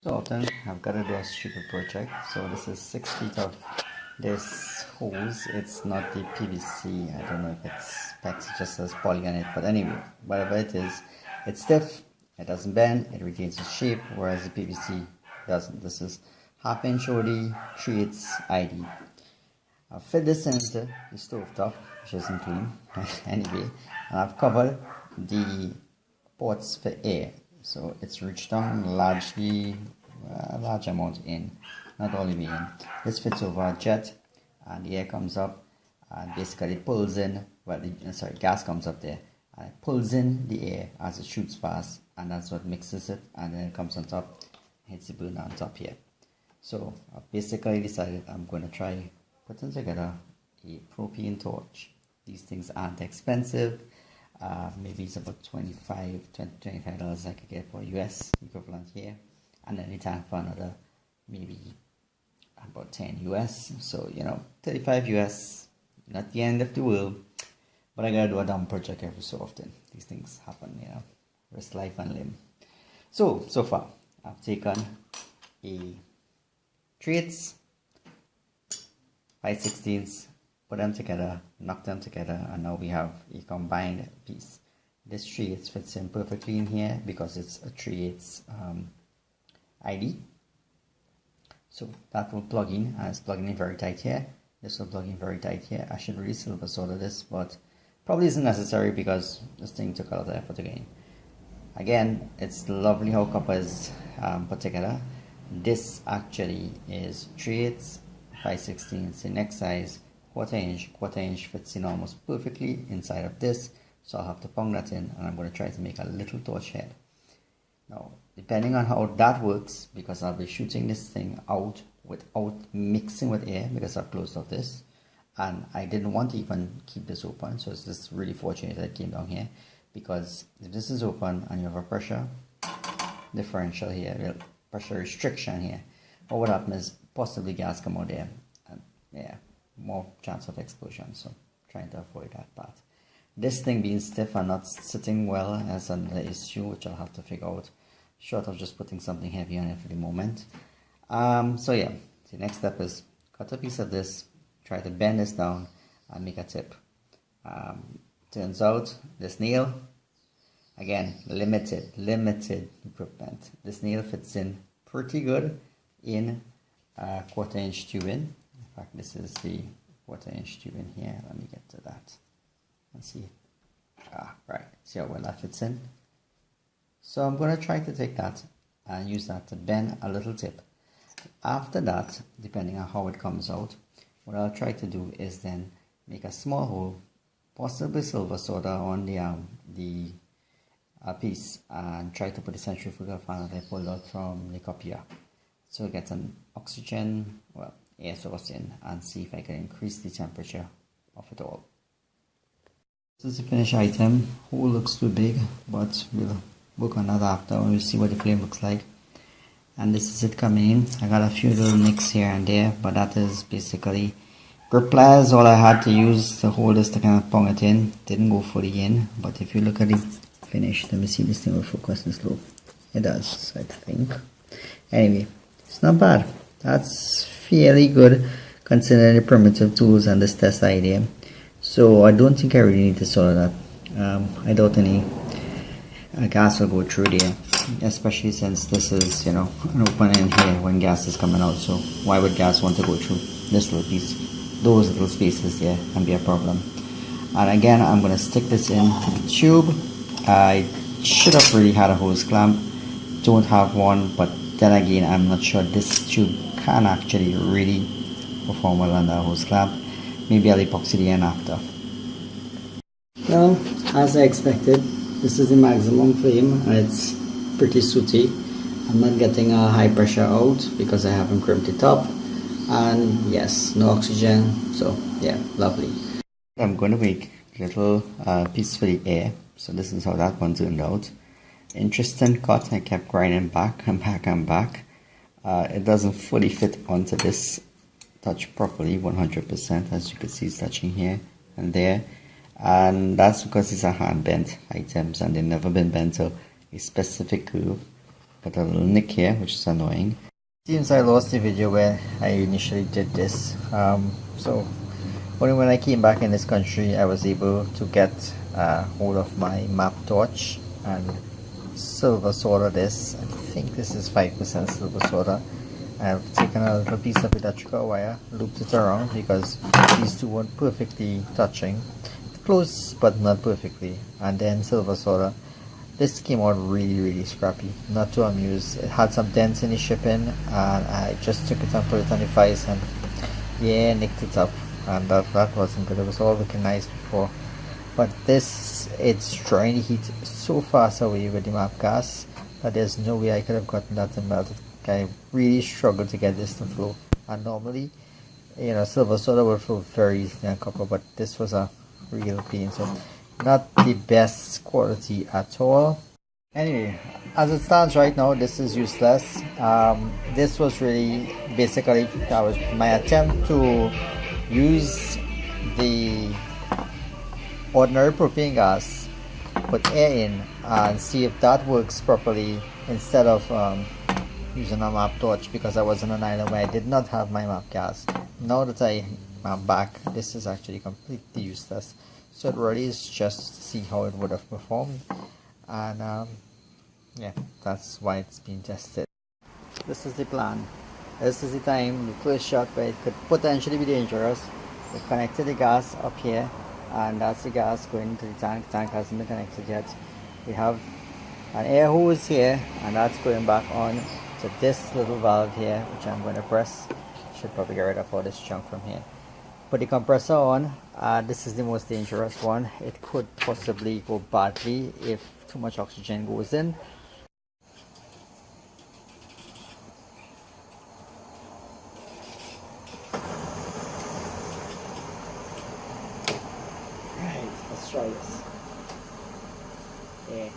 So often I've got to do a stupid project. So this is 6 feet of this hose. It's not the PVC. I don't know if it's specs, it just says poly on it. But anyway, whatever it is, it's stiff, it doesn't bend, it retains its shape, whereas the PVC doesn't. This is half-inch OD, 3/8 ID. I'll fit this into the stove top, which isn't clean anyway, and I've covered the ports for air. So it's reached down largely, a large amount in, not all the way in. This fits over a jet, and the air comes up, and basically pulls in, gas comes up there, and it pulls in the air as it shoots past, and that's what mixes it, and then it comes on top, hits the burner on top here. So I basically decided I'm going to try putting together a propane torch. These things aren't expensive. Maybe it's about $25 I could get for US equivalent here, and then the tank for another maybe about 10 US. So 35 US, not the end of the world, but I gotta do a dumb project every so often. These things happen, risk life and limb. So far I've taken a 3/8, 5/16, put them together, knock them together, and now we have a combined piece. This 3/8 fits in perfectly in here because it's a 3/8 ID. So that will plug in, and it's plugging in very tight here. This will plug in very tight here. I should really silver solder this, but probably isn't necessary because this thing took a lot of effort again. Again, it's lovely how copper is put together. This actually is 3/8, 5/16. The next size, quarter inch fits in almost perfectly inside of this. So I'll have to pound that in, and I'm going to try to make a little torch head. Now, depending on how that works, because I'll be shooting this thing out without mixing with air because I've closed off this, and I didn't want to even keep this open, so it's just really fortunate that it came down here, because if this is open and you have a pressure differential here, pressure restriction here, what would happen is possibly gas come out there, and more chance of explosion. So trying to avoid that part. This thing being stiff and not sitting well as another issue, which I'll have to figure out, short of just putting something heavy on it for the moment. So yeah, the next step is cut a piece of this, try to bend this down and make a tip. Turns out this nail, again, limited equipment. This nail fits in pretty good in a 1/4 inch tubing. In fact, this is the 1/4 inch tubing here. Let me get to that. Let's see. Right. See how well that fits in. So I'm going to try to take that and use that to bend a little tip. After that, depending on how it comes out, what I'll try to do is then make a small hole, possibly silver solder on the piece, and try to put a centrifugal fan that I pulled out from the copier. So get some oxygen, air source in, and see if I can increase the temperature of it all. This is the finished item. Hole looks too big, but we'll work on that after and we'll see what the flame looks like. And this is it coming in. I got a few little nicks here and there, but that is basically grip pliers. All I had to use to hold this to kind of pound it in. Didn't go fully in, but if you look at the finish, let me see, this thing will focus this low. It does, I think. Anyway, it's not bad. That's fairly good considering the primitive tools and this test idea. So I don't think I really need to solder that. I doubt any gas will go through there, especially since this is, an open end here when gas is coming out. So why would gas want to go through this little piece? Those little spaces there can be a problem. And again, I'm going to stick this in the tube. I should have really had a hose clamp. Don't have one, but then again, I'm not sure this tube can actually really perform well under a hose clamp. Maybe I'll epoxy the end after. Well, as I expected, this is the maximum flame and it's pretty sooty. I'm not getting a high pressure out because I haven't crimped it up, and yes, no oxygen, so yeah, lovely. I'm going to make a little piece for the air. So this is how that one turned out. Interesting cut. I kept grinding back and back and back. It doesn't fully fit onto this touch properly 100%, as you can see it's touching here and there, and that's because these are hand bent items and they've never been bent to a specific curve. Got a little nick here, which is annoying. Seems I lost the video where I initially did this. So only when I came back in this country I was able to get hold of my map torch and silver solder this. I think this is 5% silver solder. I've taken a little piece of electrical wire, looped it around because these two weren't perfectly touching. Close but not perfectly. And then silver solder. This came out really scrappy, not too amused. It had some dents in the shipping and I just took it and put it on the vise and yeah, nicked it up, and that wasn't good. It was all looking nice before, but this, it's drawing the heat so fast away with the map gas that there's no way I could have gotten that to melt. I really struggled to get this to flow, and normally, you know, silver solder would flow very easily on copper, but this was a real pain. So not the best quality at all. Anyway, as it stands right now, this is useless. This was really basically, that was my attempt to use the ordinary propane gas, put air in and see if that works properly instead of using a map torch, because I was on an island where I did not have my map gas. Now that I am back, this is actually completely useless. So it really is just to see how it would have performed, and yeah, that's why it's being tested. This is the plan. This is the time, the first shot where it could potentially be dangerous. We've connected the gas up here, and that's the gas going into the tank. The tank hasn't been connected yet. We have an air hose here, and that's going back on to this little valve here, which I'm going to press. Should probably get rid of all this junk from here. Put the compressor on. This is the most dangerous one. It could possibly go badly if too much oxygen goes in. Right, let's try this. Yeah.